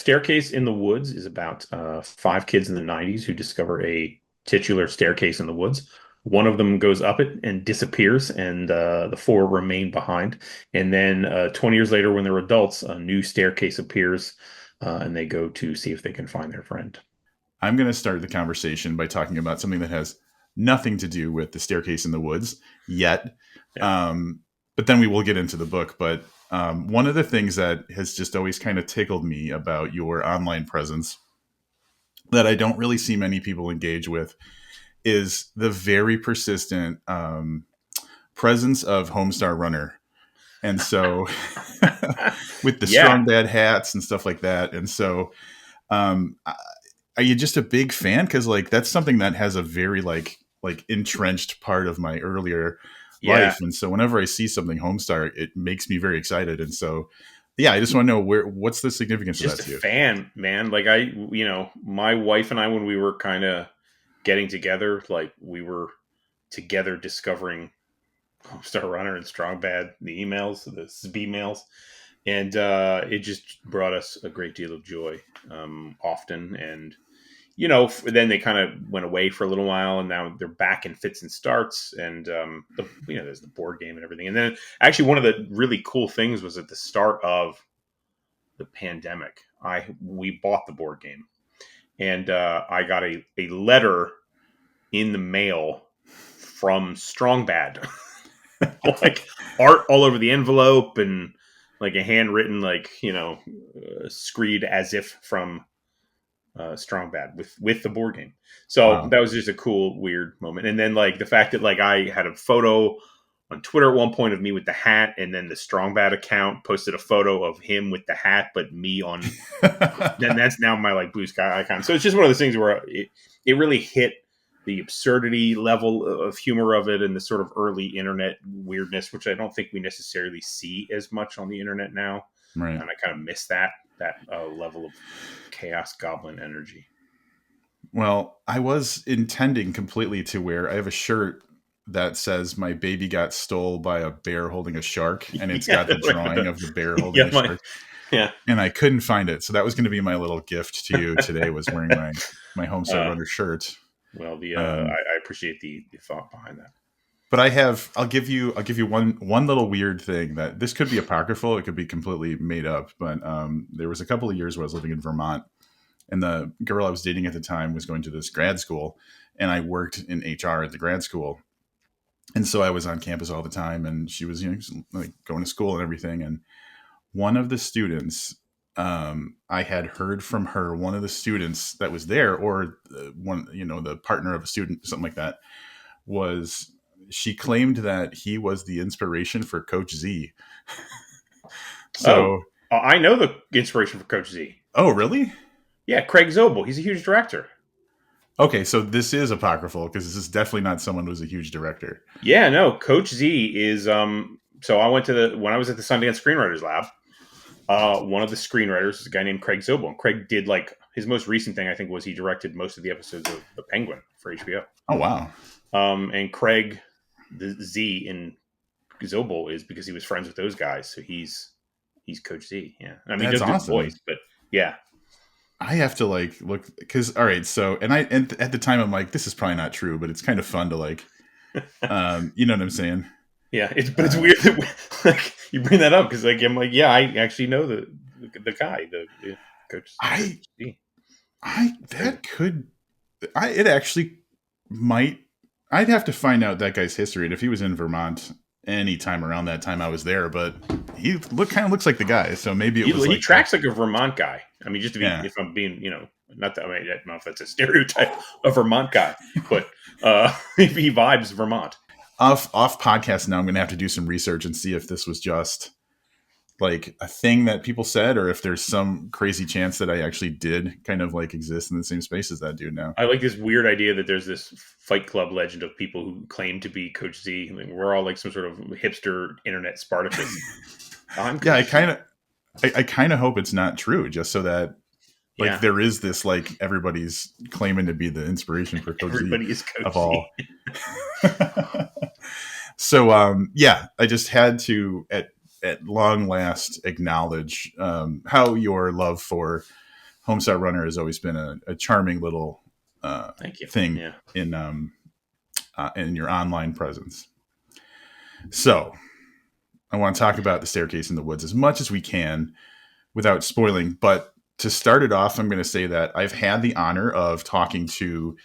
Staircase in the Woods is about five kids in the 90s who discover a titular staircase in the woods. One of them goes up it and disappears, and the four remain behind. And then 20 years later, when they're adults, a new staircase appears, and they go to see if they can find their friend. I'm going to start the conversation by talking about something that has nothing to do with the staircase in the woods yet. Yeah. But then we will get into the book. But one of the things that has just always kind of tickled me about your online presence that I don't really see many people engage with is the very persistent presence of Homestar Runner. And so with the Yeah. strong bad hats and stuff like that. And so um, are you just a big fan? Because like that's something that has a very like entrenched part of my earlier Yeah. life, and so whenever I see something Homestar, it makes me very excited. And so, yeah, I just want to know what's the significance of Just that a to you? fan, man. Like my wife and I, when we were kind of getting together, like we were together discovering Homestar Runner and Strong Bad, the emails, the SB mails, and it just brought us a great deal of joy, often. And then they kind of went away for a little while, and now they're back in fits and starts. And there's the board game and everything. And then actually, one of the really cool things was at the start of the pandemic, we bought the board game, and I got a letter in the mail from Strong Bad. Like art all over the envelope and like a handwritten, like, screed as if from Strong Bad with the board game. So Wow. that was just a cool, weird moment. And then like the fact that like I had a photo on Twitter at one point of me with the hat, and then the Strong Bad account posted a photo of him with the hat, but me on. Then that's now my like blue sky icon. So it's just one of those things where it really hit the absurdity level of humor of it and the sort of early internet weirdness, which I don't think we necessarily see as much on the internet now. Right. And I kind of miss that level of chaos goblin energy. Well, I was intending completely to wear. I have a shirt that says "My baby got stole by a bear holding a shark," and it's Yeah, got the like drawing of the bear holding yeah, a shark. yeah. And I couldn't find it, so that was going to be my little gift to you today. Was wearing my Homestar Uh, Runner shirt. well, Um, I appreciate the thought behind that. but I'll give you one little weird thing that this could be apocryphal. It could be completely made up. But there was a couple of years where I was living in Vermont, and the girl I was dating at the time was going to this grad school, and I worked in HR at the grad school. And so I was on campus all the time, and she was, like going to school and everything. And one of the students, I had heard from her, one of the students that was there, or one, the partner of a student, something like that, was she claimed that he was the inspiration for Coach Z. Oh, So, I know the inspiration for Coach Z. oh, really? Yeah, Craig Zobel. He's a huge director. Okay, so this is apocryphal because this is definitely not someone who's a huge director. Yeah, no, Coach Z is so I went to when I was at the Sundance Screenwriters Lab, one of the screenwriters is a guy named Craig Zobel. And Craig did like his most recent thing, I think, was he directed most of the episodes of The Penguin for HBO. Oh, wow. And Craig, the Z in Zobel, is because he was friends with those guys. So he's Coach Z. Yeah. I mean, he That's does do the awesome. voice, but yeah. I have to like look because all right, so and at the time I'm like, this is probably not true, but it's kind of fun to like, you know what I'm saying? Yeah. It's Uh, weird that like you bring that up because like I'm like, yeah, I actually know the guy, the Coach I Z. I That's crazy. that could it actually might. I'd have to find out that guy's history and if he was in Vermont any time around that time I was there, but he kind of looks like the guy, so maybe it was He like that. tracks like a Vermont guy. I mean, just to be, Yeah. if I'm being, not that I mean, I don't know if that's a stereotype of Vermont guy, but he vibes Vermont. Off podcast now, I'm gonna have to do some research and see if this was just like a thing that people said or if there's some crazy chance that I actually did kind of like exist in the same space as that dude now. I like this weird idea that there's this Fight Club legend of people who claim to be Coach Z. I mean, we're all like some sort of hipster internet Spartacus. I'm Yeah, I Coach Z. kind of I kind of hope it's not true, just so that like Yeah, there is this like everybody's claiming to be the inspiration for Coach Z everybody is of Coach Z. all. So yeah, I just had to at long last acknowledge how your love for Homestar Runner has always been a charming little Thank you. thing Yeah. in your online presence. So I want to talk about The Staircase in the Woods as much as we can without spoiling. But to start it off, I'm going to say that I've had the honor of talking to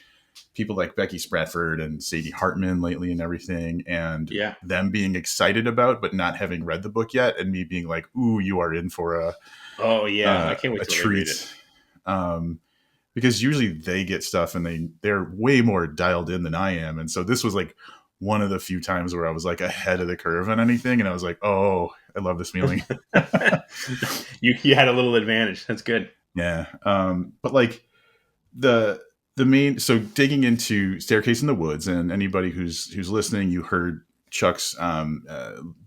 people like Becky Spratford and Sadie Hartman lately and everything, and Yeah. them being excited about but not having read the book yet, and me being like, "Ooh, you are in for Oh yeah. I can't wait a till they read it. treat." Because usually they get stuff and they're way more dialed in than I am, and so this was like one of the few times where I was like ahead of the curve on anything, and I was like, "Oh, I love this feeling." You had a little advantage. That's good. Yeah, but like the main, so digging into Staircase in the Woods, and anybody who's listening, you heard Chuck's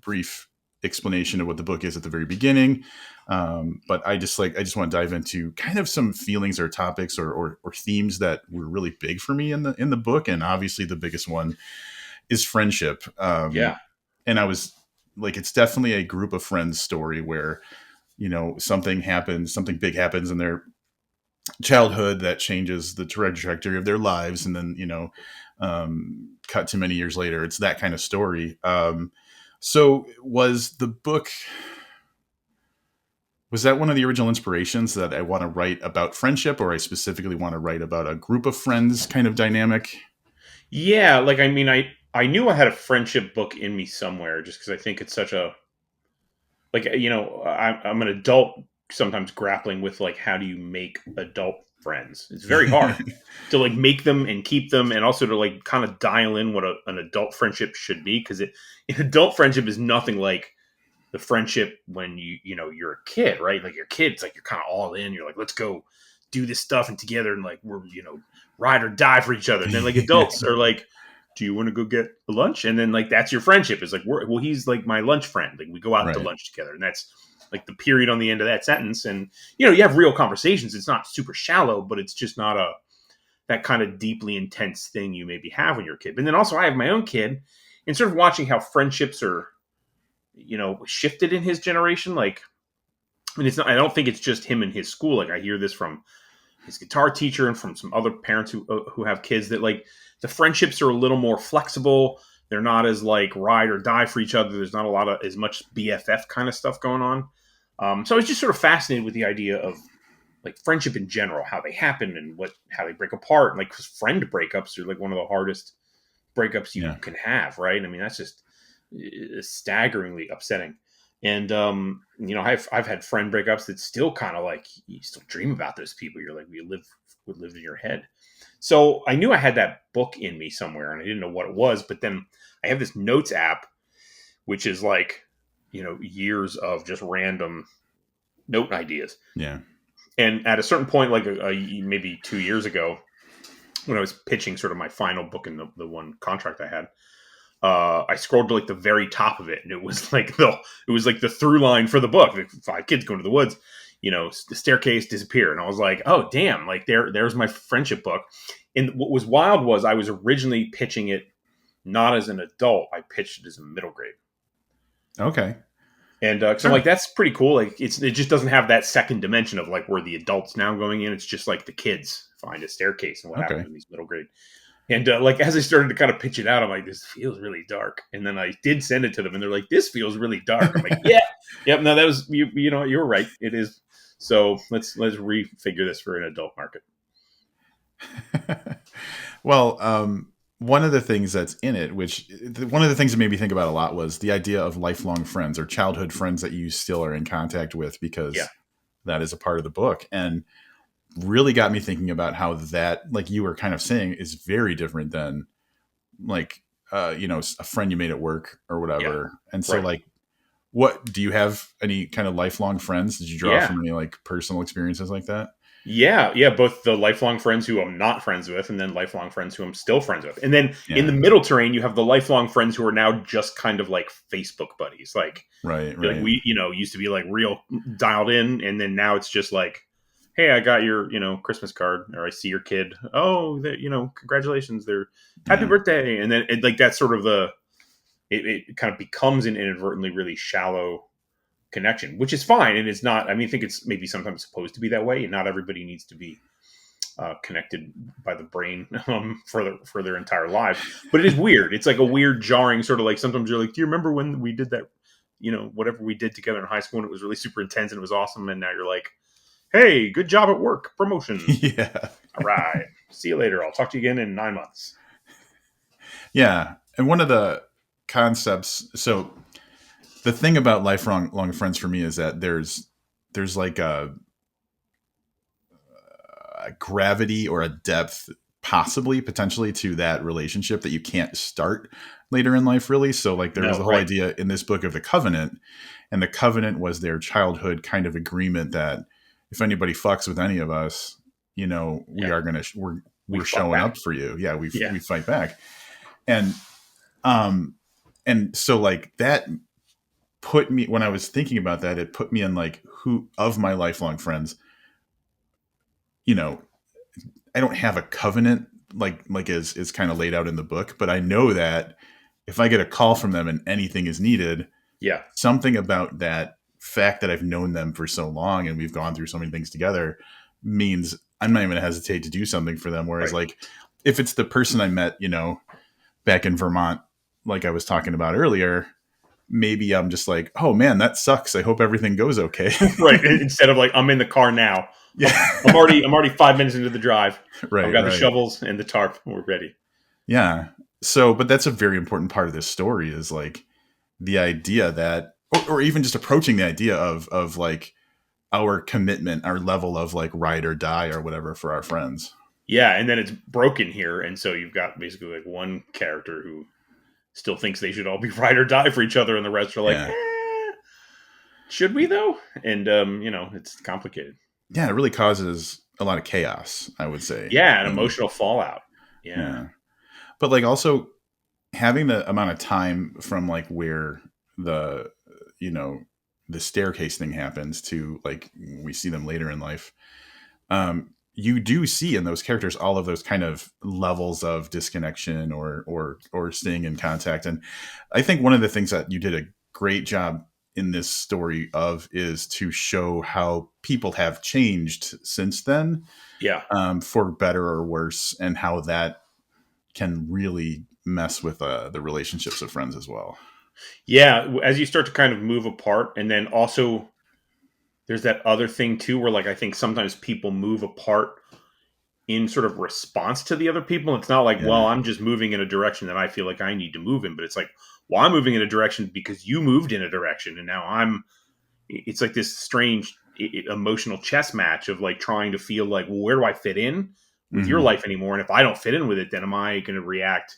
brief explanation of what the book is at the very beginning. But I just want to dive into kind of some feelings or topics or themes that were really big for me in the book, and obviously the biggest one is friendship. Yeah. And I was like, it's definitely a group of friends story where something happens, something big happens in their childhood that changes the trajectory of their lives, and then cut to many years later, it's that kind of story. So was the book, was that one of the original inspirations, that I want to write about friendship, or I specifically want to write about a group of friends kind of dynamic? Yeah. Like I mean, I knew I had a friendship book in me somewhere, just because I think it's such a I'm an adult sometimes grappling with like how do you make adult friends. It's very hard to like make them and keep them, and also to like kind of dial in what an adult friendship should be, because an adult friendship is nothing like the friendship when you're a kid, right? Like your kids, like you're kind of all in. You're like, let's go do this stuff and together, and like we're ride or die for each other. And then like adults are like, do you want to go get a lunch? And then like that's your friendship. It's like, well, he's like my lunch friend. Like we go out to Right. lunch together, and that's like the period on the end of that sentence. And you have real conversations. It's not super shallow, but it's just not that kind of deeply intense thing you maybe have when you're a kid. But then also I have my own kid, and sort of watching how friendships are shifted in his generation. Like, I mean, it's not. I don't think it's just him and his school. Like I hear this from his guitar teacher and from some other parents who have kids, that like the friendships are a little more flexible. They're not as like ride or die for each other. There's not a lot of as much BFF kind of stuff going on. So I was just sort of fascinated with the idea of like friendship in general, how they happen and how they break apart. And like, 'cause friend breakups are like one of the hardest breakups you Yeah. can have, right? I mean, that's just staggeringly upsetting. And I've had friend breakups that still kind of like you still dream about those people. You're like, would live in your head. So I knew I had that book in me somewhere, and I didn't know what it was. But then I have this notes app, which is like years of just random note ideas. Yeah. And at a certain point, like maybe 2 years ago, when I was pitching sort of my final book in the one contract I had, I scrolled to like the very top of it, and it was like the through line for the book. Like 5 kids going to the woods, the staircase disappear, and I was like, oh damn! Like there's my friendship book. And what was wild was I was originally pitching it not as an adult. I pitched it as a middle grade. Okay. And so I'm like, that's pretty cool. Like it just doesn't have that second dimension of like where the adults now going in. It's just like the kids find a staircase and what Okay. happens in these middle grade. And like as I started to kind of pitch it out, I'm like, this feels really dark. And then I did send it to them, and they're like, this feels really dark. I'm like, yeah, yep. No, that was you know you're right. It is. So let's refigure this for an adult market. Well, one of the things that's in it, one of the things that made me think about a lot, was the idea of lifelong friends or childhood friends that you still are in contact with, because Yeah. that is a part of the book, and really got me thinking about how that, like you were kind of saying, is very different than like, a friend you made at work or Yeah. whatever. And so Right. like, what do you have any kind of lifelong friends? Did you draw Yeah. from any like personal experiences like that? Yeah, yeah, both the lifelong friends who I'm not friends with, and then lifelong friends who I'm still friends with. And then in Yeah. the middle terrain, you have the lifelong friends who are now just kind of like Facebook buddies. Like, Right. like Right. we, used to be like real dialed in, and then now it's just like, hey, I got your, Christmas card, or I see your kid. Oh, congratulations, they're happy Yeah. birthday. And then like that's sort of it kind of becomes an inadvertently really shallow connection, which is fine. And it's not, I mean, I think it's maybe sometimes supposed to be that way, and not everybody needs to be connected by the brain for their entire lives. But it is weird. It's like a weird, jarring sort of like, sometimes you're like, do you remember when we did that, whatever we did together in high school, and it was really super intense and it was awesome. And now you're like, hey, good job at work, promotion. Yeah. All right. See you later. I'll talk to you again in 9 months. Yeah. And one of the concepts, so the thing about lifelong friends for me is that there's like a gravity or a depth, possibly potentially, to that relationship that you can't start later in life, really. So like there was No, the whole right. idea in this book of the covenant, and the covenant was their childhood kind of agreement that if anybody fucks with any of us, we Yeah. are gonna We we're fuck showing back. up for you. Yeah, Yeah. we fight back. And um and so like that put me, when I was thinking about that, it put me in like, who of my lifelong friends, you know I don't have a covenant like is kind of laid out in the book, but I know that if I get a call from them and anything is needed, Yeah. something about that fact that I've known them for so long and we've gone through so many things together means I'm not even going to hesitate to do something for them. Whereas Right. like if it's the person I met, back in Vermont, like I was talking about earlier, maybe I'm just like, oh man, that sucks. I hope everything goes okay. Right. Instead of like, I'm in the car now. I'm Yeah. already 5 minutes into the drive. I've got the Right. shovels and the tarp. We're ready. Yeah. So, but that's a very important part of this story is like the idea that, or even just approaching the idea of like our commitment, our level of like ride or die or whatever for our friends. Yeah, and then it's broken here, and so you've got basically like one character who still thinks they should all be ride or die for each other, and the rest are like, Yeah. should we though? And it's complicated. Yeah. It really causes a lot of chaos, I would say. Yeah, an emotional fallout. Yeah. Yeah. But like also having the amount of time from like where the, you know, the staircase thing happens to like we see them later in life, you do see in those characters all of those kind of levels of disconnection or staying in contact. And I think one of the things that you did a great job in this story of is to show how people have changed since then, Yeah. for better or worse, and how that can really mess with the relationships of friends as well. Yeah. As you start to kind of move apart, and then also there's that other thing too, where like I think sometimes people move apart in sort of response to the other people. It's not like, well, Yeah. I'm just moving in a direction that I feel like I need to move in, but it's like, well, I'm moving in a direction because you moved in a direction, and now it's like this strange emotional chess match of like trying to feel like, well, where do I fit in with your Hmm. life anymore? And if I don't fit in with it, then am I going to react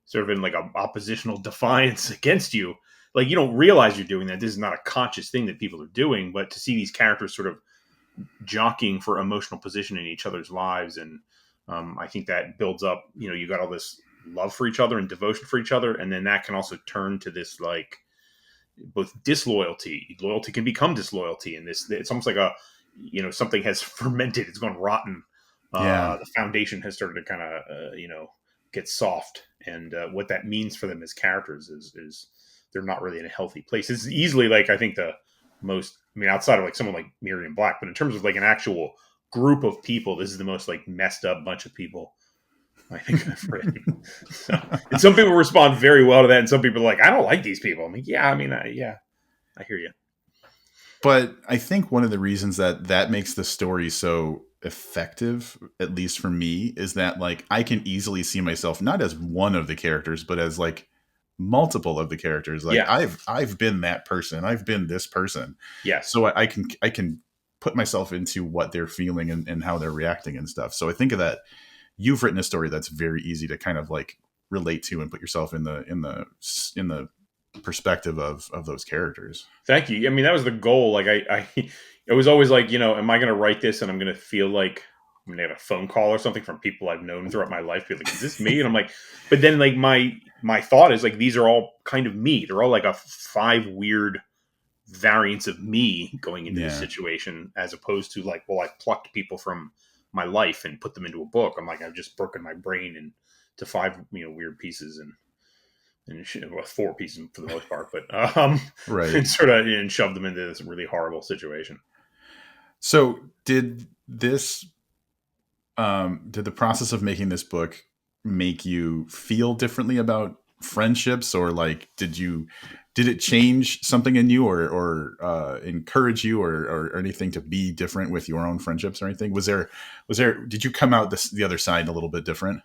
sort of in like a oppositional defiance against you? Like, you don't realize you're doing that. This is not a conscious thing that people are doing, but to see these characters sort of jockeying for emotional position in each other's lives, and I think that builds up. You got all this love for each other and devotion for each other, and then that can also turn to this like both disloyalty. Loyalty can become disloyalty, and this it's almost like a something has fermented. It's gone rotten. Yeah. The foundation has started to kind of get soft, and what that means for them as characters is they're not really in a healthy place. It's easily like I think the most. I mean, outside of like someone like Miriam Black, but in terms of like an actual group of people, this is the most like messed up bunch of people I think I've read. So, and some people respond very well to that, and some people are like, I don't like these people. I'm like, yeah, I mean, yeah, I hear you. But I think one of the reasons that makes the story so effective, at least for me, is that like I can easily see myself not as one of the characters, but as like multiple of the characters. Like Yeah. I've been that person, I've been this person, Yes. so I can put myself into what they're feeling and how they're reacting and stuff. So I think of that. You've written a story that's very easy to kind of like relate to and put yourself in the perspective of those characters. Thank you. I mean, that was the goal. Like, it was always like, am I going to write this and I'm going to feel like I'm going to have a phone call or something from people I've known throughout my life? Be like, is this me? And I'm like, but then like my thought is like, these are all kind of me. They're all like a 5 weird variants of me going into this Yeah. situation, as opposed to like, well, I've plucked people from my life and put them into a book. I'm like, I've just broken my brain into 5 weird pieces, and and well, 4 pieces for the most part, but Right. and sort of and shoved them into this really horrible situation. So did this did the process of making this book make you feel differently about friendships, or like did it change something in you, or encourage you, or anything to be different with your own friendships or anything? Was there did you come out the other side a little bit different?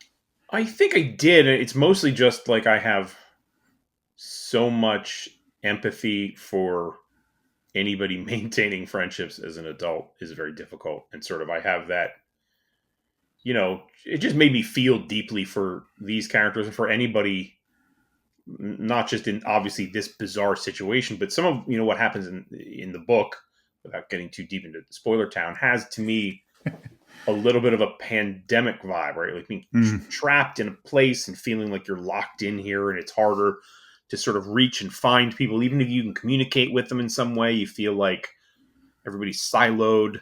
I think I did. It's mostly just like I have so much empathy for anybody maintaining friendships as an adult is very difficult, and sort of I have that. It just made me feel deeply for these characters and for anybody, not just in obviously this bizarre situation, but some of what happens in the book, without getting too deep into spoiler town, has to me a little bit of a pandemic vibe, right? Like being Mm, trapped in a place and feeling like you're locked in here, and it's harder to sort of reach and find people, even if you can communicate with them in some way. You feel like everybody's siloed,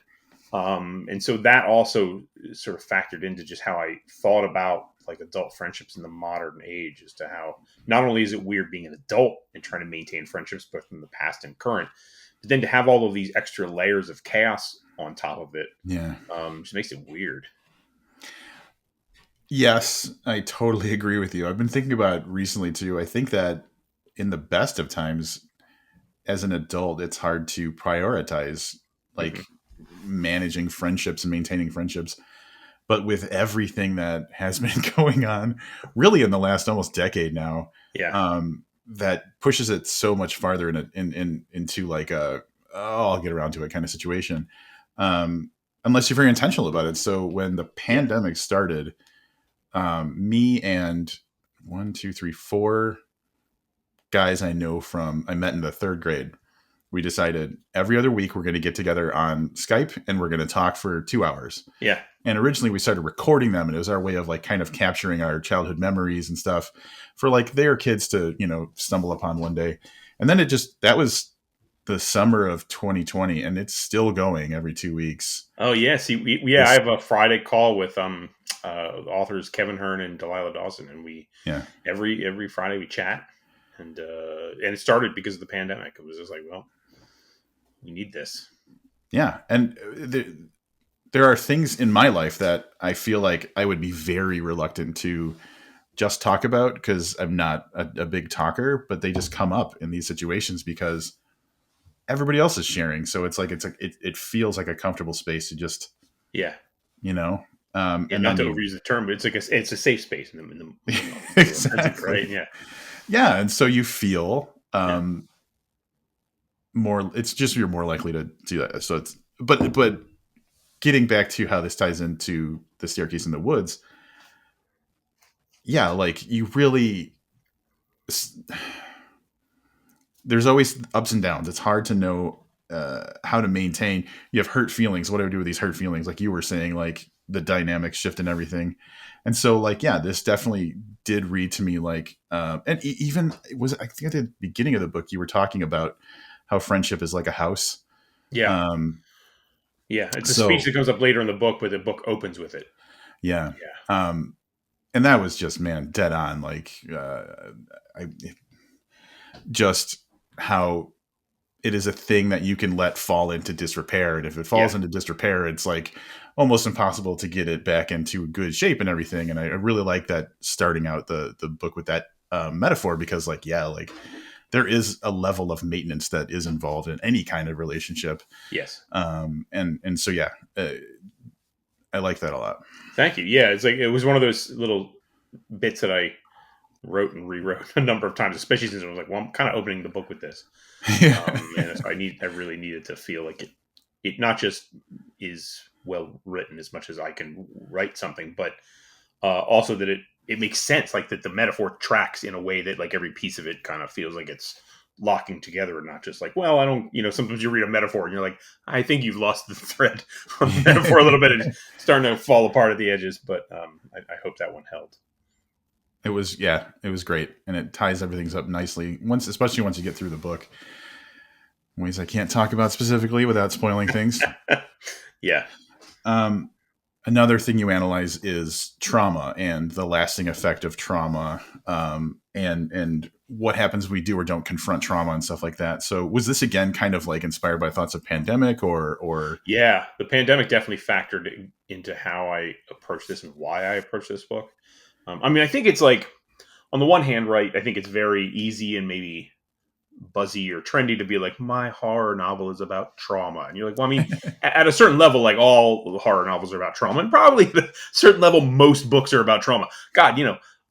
and so that also sort of factored into just how I thought about like adult friendships in the modern age, as to how not only is it weird being an adult and trying to maintain friendships both in the past and current, but then to have all of these extra layers of chaos on top of it, yeah. just makes it weird. Yes, I totally agree with you. I've been thinking about it recently too. I think that in the best of times, as an adult, it's hard to prioritize like Hmm. managing friendships and maintaining friendships. But with everything that has been going on, really in the last almost decade now, Yeah. that pushes it so much farther into like a oh, I'll get around to it kind of situation. Unless you're very intentional about it. So when the Yeah. pandemic started, me and one, two, three, four guys I met in the third grade, we decided every other week we're going to get together on Skype and we're going to talk for 2 hours. Yeah. And originally we started recording them, and it was our way of like kind of capturing our childhood memories and stuff for like their kids to, stumble upon one day. And then that was the summer of 2020, and it's still going every 2 weeks. Oh yeah. See, I This, have a Friday call with authors Kevin Hearn and Delilah Dawson, and we yeah, every Friday we chat, and it started because of the pandemic. It was just like, well, we need this. yeah. And there are things in my life that I feel like I would be very reluctant to just talk about because I'm not a big talker, but they just come up in these situations because everybody else is sharing. So it feels like a comfortable space to just, Yeah. you know, Yeah, and not then to you overuse the term, but it's a safe space in the romantic, exactly, right? Yeah. yeah, and so you feel Yeah. more. It's just you're more likely to do that. So it's but getting back to how this ties into the staircase in the woods, yeah, like you really there's always ups and downs. It's hard to know how to maintain. You have hurt feelings. What do I do with these hurt feelings? Like you were saying, like the dynamic shift and everything. And so, like, yeah, this definitely did read to me like, and even it was I think at the beginning of the book you were talking about how friendship is like a house. Yeah. Um, Yeah. It's a speech so that comes up later in the book, but the book opens with it. yeah, Yeah. um, and that was just man dead on. Like, I just how it is a thing that you can let fall into disrepair. And if it falls Yeah. into disrepair, it's like almost impossible to get it back into good shape and everything. And I really like that starting out the book with that metaphor because like, yeah, like there is a level of maintenance that is involved in any kind of relationship. Yes. And so, yeah, I like that a lot. Thank you. Yeah. It's like, it was one of those little bits that I wrote and rewrote a number of times, especially since I was like, well, I'm kind of opening the book with this. Yeah. And so I really needed to feel like it not just is well written as much as I can write something, but also that it makes sense, like that the metaphor tracks in a way that like every piece of it kind of feels like it's locking together, and not just like, well, I don't, sometimes you read a metaphor and you're like, I think you've lost the thread on the metaphor a little bit, and it's starting to fall apart at the edges, but I hope that one held. It was, yeah, it was great. And it ties everything up nicely especially once you get through the book, ways I can't talk about specifically without spoiling things. Yeah. Um, Another thing you analyze is trauma and the lasting effect of trauma, and what happens when we do or don't confront trauma and stuff like that. So was this again kind of like inspired by thoughts of pandemic or Yeah, the pandemic definitely factored into how I approach this and why I approach this book. I mean, I think it's like, on the one hand, right, I think it's very easy and maybe buzzy or trendy to be like, my horror novel is about trauma. And you're like, well, I mean, at a certain level, like all horror novels are about trauma. And probably at a certain level, most books are about trauma. God,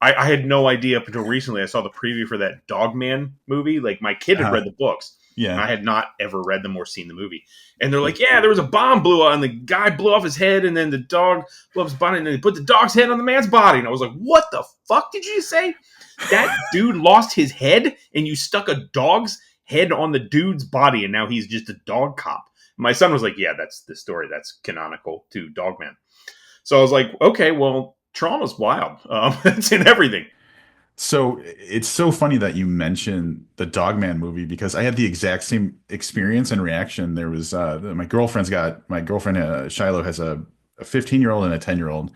I had no idea up until recently. I saw the preview for that Dogman movie. Like, my kid had read the books. And yeah. I had not ever read them or seen the movie. And they're like, yeah, there was a bomb blew out and the guy blew off his head and then the dog blew up his body and then they put the dog's head on the man's body. And I was like, what the fuck did you say? That dude lost his head and you stuck a dog's head on the dude's body and now he's just a dog cop. My son was like, yeah, that's the story. That's canonical to Dogman. So I was like, okay, well, trauma's wild. It's in everything. So it's so funny that you mentioned the Dogman movie because I had the exact same experience and reaction. There was my girlfriend Shiloh has a 15-year-old and a 10-year-old,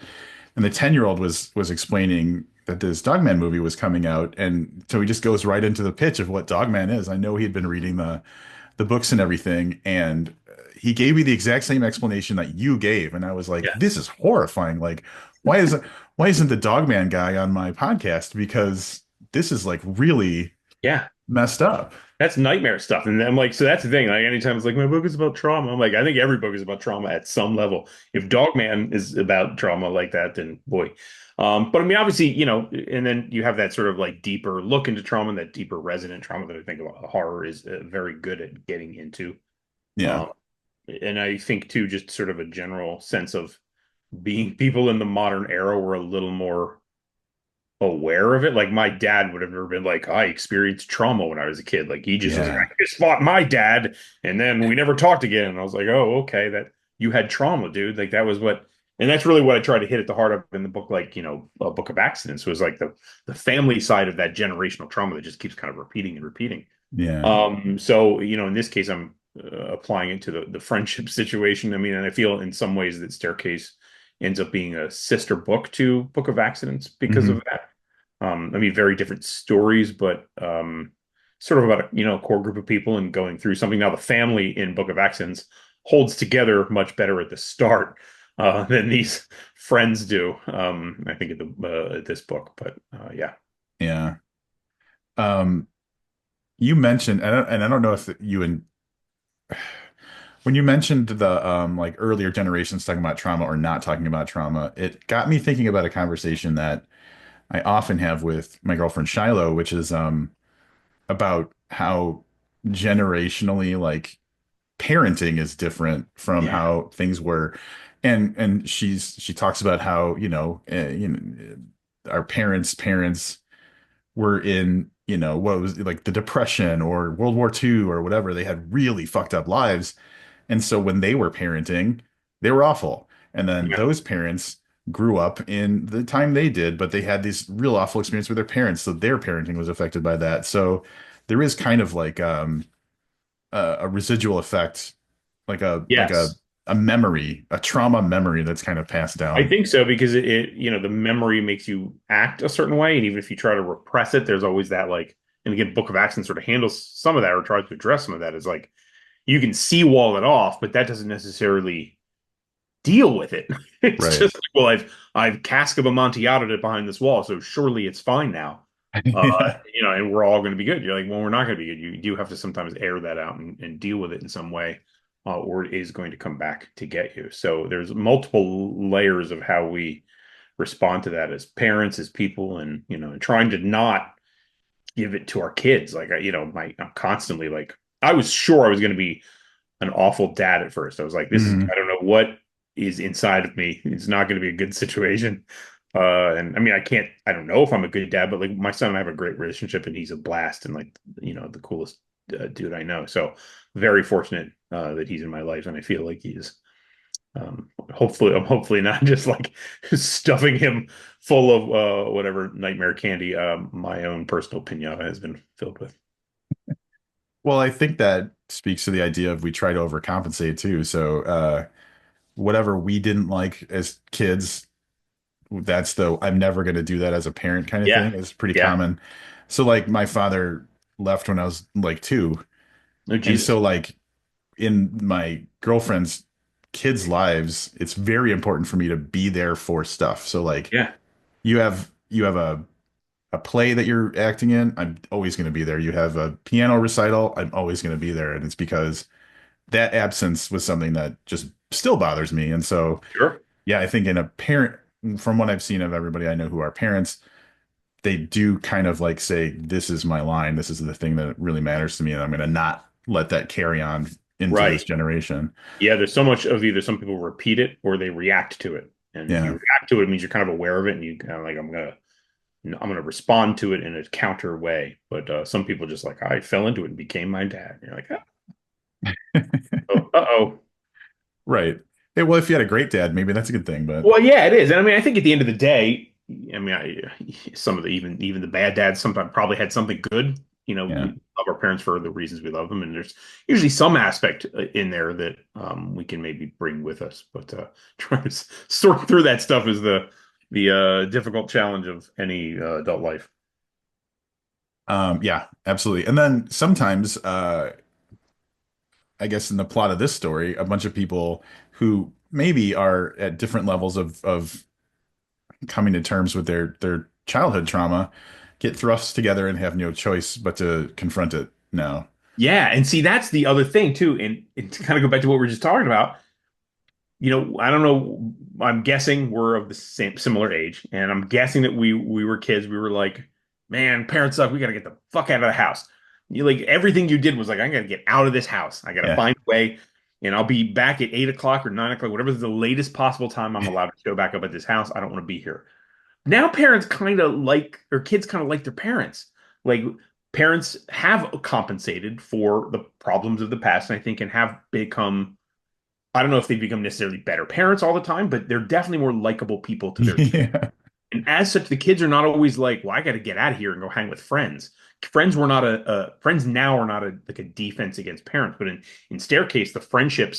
and the 10-year-old was explaining that this Dogman movie was coming out, and so he just goes right into the pitch of what Dogman is. I know he had been reading the books and everything, and he gave me the exact same explanation that you gave, and I was like, Yeah. "This is horrifying! Like, why is why isn't the Dogman guy on my podcast? Because this is like really Yeah. messed up." That's nightmare stuff. And I'm like, so that's the thing. Like, anytime it's like, my book is about trauma, I'm like, I think every book is about trauma at some level. If Dogman is about trauma like that, then boy. But I mean, obviously, and then you have that sort of like deeper look into trauma, that deeper resonant trauma that I think about horror is very good at getting into. Yeah, Um, and I think too, just sort of a general sense of being people in the modern era were a little more aware of it. Like my dad would have never been like, I experienced trauma when I was a kid. Like he just was like, yeah, I just fought my dad, and then we never talked again. And I was like, oh, okay, that you had trauma, dude. Like that was what, and that's really what I tried to hit at the heart of in the book. Like a book of accidents was like the family side of that generational trauma that just keeps kind of repeating and repeating. yeah. So in this case, I'm applying it to the friendship situation. I mean, and I feel in some ways that Staircase ends up being a sister book to Book of Accidents because Hmm. of that. I mean, very different stories, but sort of about a core group of people and going through something. Now, the family in Book of Accidents holds together much better at the start than these friends do. I think at this book, but yeah, Yeah. Um, you mentioned, and I don't know if you and when you mentioned the like earlier generations talking about trauma or not talking about trauma, it got me thinking about a conversation that I often have with my girlfriend Shiloh, which is about how generationally like parenting is different from yeah, how things were. And she talks about how, our parents were in, what was like the Depression or World War II or whatever. They had really fucked up lives. And so when they were parenting, they were awful. And then yeah, those parents grew up in the time they did, but they had these real awful experience with their parents. So their parenting was affected by that. So there is kind of like a residual effect, like yes. a memory, a trauma memory that's kind of passed I down. think so because the memory makes you act a certain way, and even if you try to repress it, there's always that like, and again, Book of Accidents sort of handles some of that or tries to address some of that. Is like you can see wall it off, but that doesn't necessarily deal with it. It's Right. just like, well, I've cask of Amontillado it behind this wall, so surely it's fine now. Yeah. And we're all going to be good. You're like, well, we're not going to be good. You do have to sometimes air that out and deal with it in some way, or it is going to come back to get you. So there's multiple layers of how we respond to that as parents, as people, and and trying to not give it to our kids. Like I'm constantly like, I was sure I was going to be an awful dad at first. I was like, this is, I Hmm. don't know what is inside of me. It's not going to be a good situation. And I mean, I don't know if I'm a good dad, but like my son and I have a great relationship and he's a blast and like, the coolest dude I know. So very fortunate that he's in my life and I feel like he's, I'm hopefully not just like stuffing him full of whatever nightmare candy my own personal pinata has been filled with. Well, I think that speaks to the idea of we try to overcompensate too. So, whatever we didn't like as kids, that's the I'm never going to do that as a parent kind of Yeah. thing is pretty Yeah. common. So like my father left when I was like 2. Oh, And so Jesus. like in my girlfriend's kids' lives, it's very important for me to be there for stuff. So like Yeah. you have a play that you're acting in, I'm always going to be there. You have a piano recital, I'm always going to be there. And it's because that absence was something that just still bothers me. And so, Sure. yeah, I think in a parent, from what I've seen of everybody I know who are parents, they do kind of like say, this is my line. This is the thing that really matters to me. And I'm going to not let that carry on into this Right. generation. Yeah, there's so much of either some people repeat it or they react to it. And if you Yeah. react to it, it means you're kind of aware of it and you kind of like, I'm gonna respond to it in a counter way. But some people just like, I fell into it and became my dad. And you're like, oh, uh-oh. Right. Hey, well, if you had a great dad, maybe that's a good thing, but Well, yeah, it is. And I mean, I think at the end of the day, I mean, some of the even the bad dads sometimes probably had something good. yeah. We love our parents for the reasons we love them, and there's usually some aspect in there that we can maybe bring with us. But trying to sort through that stuff is the difficult challenge of any adult life. Yeah, absolutely. And then sometimes, I guess in the plot of this story, a bunch of people who maybe are at different levels of coming to terms with their childhood trauma get thrust together and have no choice but to confront it now. Yeah, and see, that's the other thing too, and to kind of go back to what we were just talking about. I don't know. I'm guessing we're of the same similar age, and I'm guessing that we were kids. We were like, man, parents suck. We got to get the fuck out of the house. You like everything you did was like, I got to get out of this house. I got to Yeah. find a way, and I'll be back at 8 o'clock or 9 o'clock, whatever the latest possible time I'm allowed to show back up at this house. I don't want to be here. Now parents kind of like, or kids kind of like their parents. Like parents have compensated for the problems of the past, and I think, and have become, I don't know if they become necessarily better parents all the time, but they're definitely more likable people to their kids. Yeah. And as such, the kids are not always like, "Well, I got to get out of here and go hang with friends." Friends now are not a like a defense against parents, but in Staircase, the friendship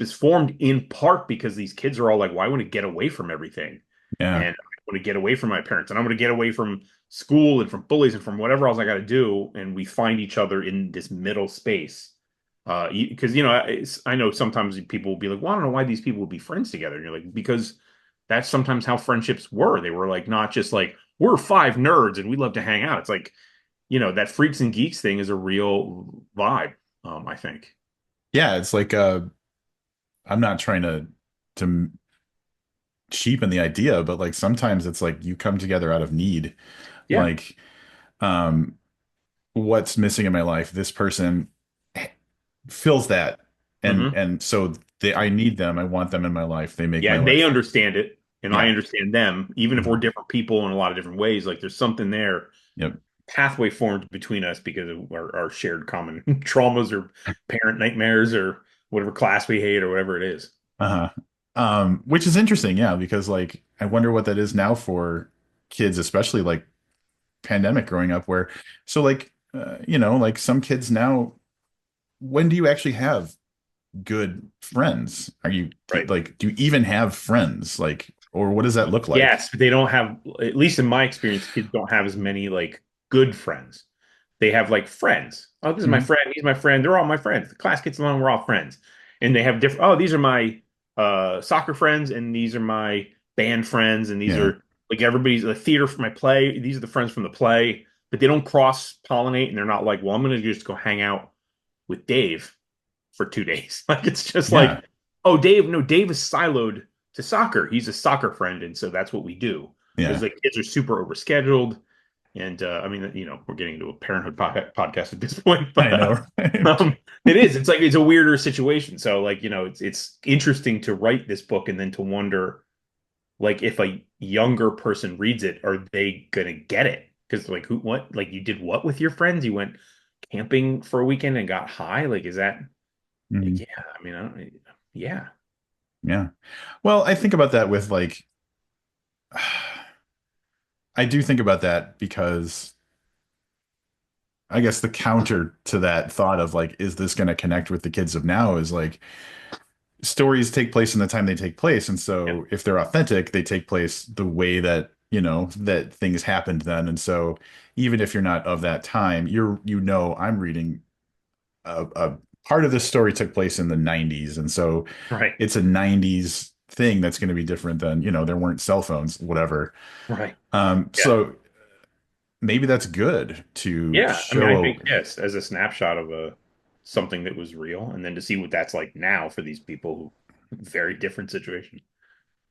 is formed in part because these kids are all like, "Well, I want to get away from everything, Yeah. and I want to get away from my parents, and I want to get away from school and from bullies and from whatever else I got to do." And we find each other in this middle space. Because I know sometimes people will be like, "Well, I don't know why these people would be friends together." And you're like, because that's sometimes how friendships were. They were like not just like we're five nerds and we love to hang out. It's like, that freaks and geeks thing is a real vibe. I think. Yeah, it's like I'm not trying to cheapen the idea, but like sometimes it's like you come together out of need. Yeah. Like um what's missing in my life, this person fills that. and Hmm. and so I need them, I want them in my life, they make Yeah, my and they life. understand it, and I Yeah. understand them, even if we're Mhm. different people in a lot of different ways. Like there's something there, Yep. pathway formed between us because of our shared common traumas or parent nightmares or whatever class we hate or whatever it is. Uh-huh. Which is interesting, yeah, because like I wonder what that is now for kids, especially like pandemic growing up where so like like some kids now, when do you actually have good friends? Are you Right. like, do you even have friends? Like, or what does that look like? Yes, but they don't have, at least in my experience, kids don't have as many like good friends. They have like friends. Oh, this is my Mhm. friend. He's my friend. They're all my friends. The class gets along. We're all friends. And they have different, oh, these are my soccer friends, and these are my band friends, and these Yeah. are like everybody's the theater for my play. These are the friends from the play, but they don't cross pollinate, and they're not like, well, I'm going to just go hang out with Dave for 2 days. Like it's just Yeah. like, oh, Dave, no, Dave is siloed to soccer. He's a soccer friend, and so that's what we do. Because Yeah. the kids are super overscheduled, and I mean, we're getting into a parenthood podcast at this point, I but know. Right? it is. It's like it's a weirder situation. So like it's interesting to write this book and then to wonder like if a younger person reads it, are they gonna get it? Because like who what like you did what with your friends? You went camping for a weekend and got high? Like is that like, Mhm. yeah, I mean, I don't, yeah, Yeah. Well, I think about that with like I do think about that because I guess the counter to that thought of like, is this going to connect with the kids of now is like, stories take place in the time they take place, and Yeah. so if they're authentic, they take place the way that that things happened then. And so even if you're not of that time, I'm reading a part of this story took place in the 90s, and so Right. it's a 90s thing that's going to be different than, there weren't cell phones, whatever. Right. Yeah. So maybe that's good to Yeah. I mean, I show. think yes, as a snapshot of a something that was real, and then to see what that's like now for these people who very different situation.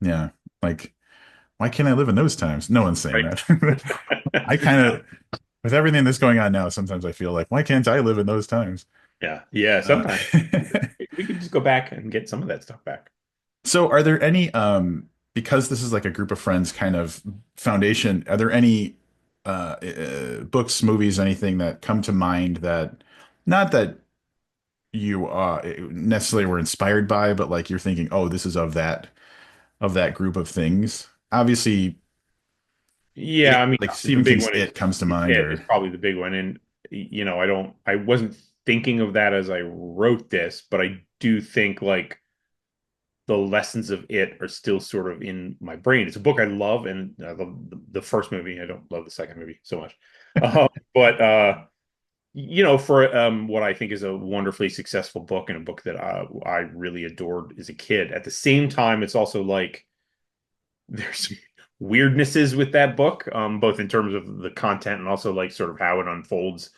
Yeah, like, why can't I live in those times? No one's saying Right. that. I kind of, with everything that's going on now, sometimes I feel like, why can't I live in those times? Yeah. Yeah. Uh, Sometimes we could just go back and get some of that stuff back. so are there any, because this is like a group of friends kind of foundation, are there any books, movies, anything that come to mind that, not that you necessarily were inspired by, but like you're thinking, oh, this is of that group of things? Obviously, Yeah, I it, mean, like the Stephen big King's one It comes to mind, It is or probably the big one, and I wasn't thinking of that as I wrote this, but I do think like the lessons of it are still sort of in my brain. It's a book I love, and I love the first movie. I don't love the second movie so much, but for what I think is a wonderfully successful book and a book that I really adored as a kid. At the same time, it's also like there's weirdnesses with that book, both in terms of the content and also like sort of how it unfolds,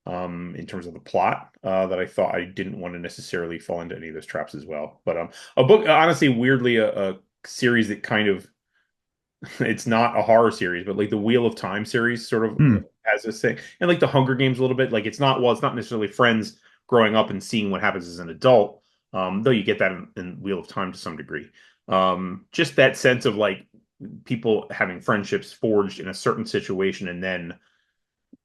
in terms of the plot, that I thought I didn't want to necessarily fall into any of those traps as well. But a book, honestly, weirdly, a series that kind of it's not a horror series, but like the Wheel of Time series sort of hmm, has this thing, and like the Hunger Games a little bit. Like it's not necessarily friends growing up and seeing what happens as an adult, though you get that in Wheel of Time to some degree. Just that sense of like people having friendships forged in a certain situation, and then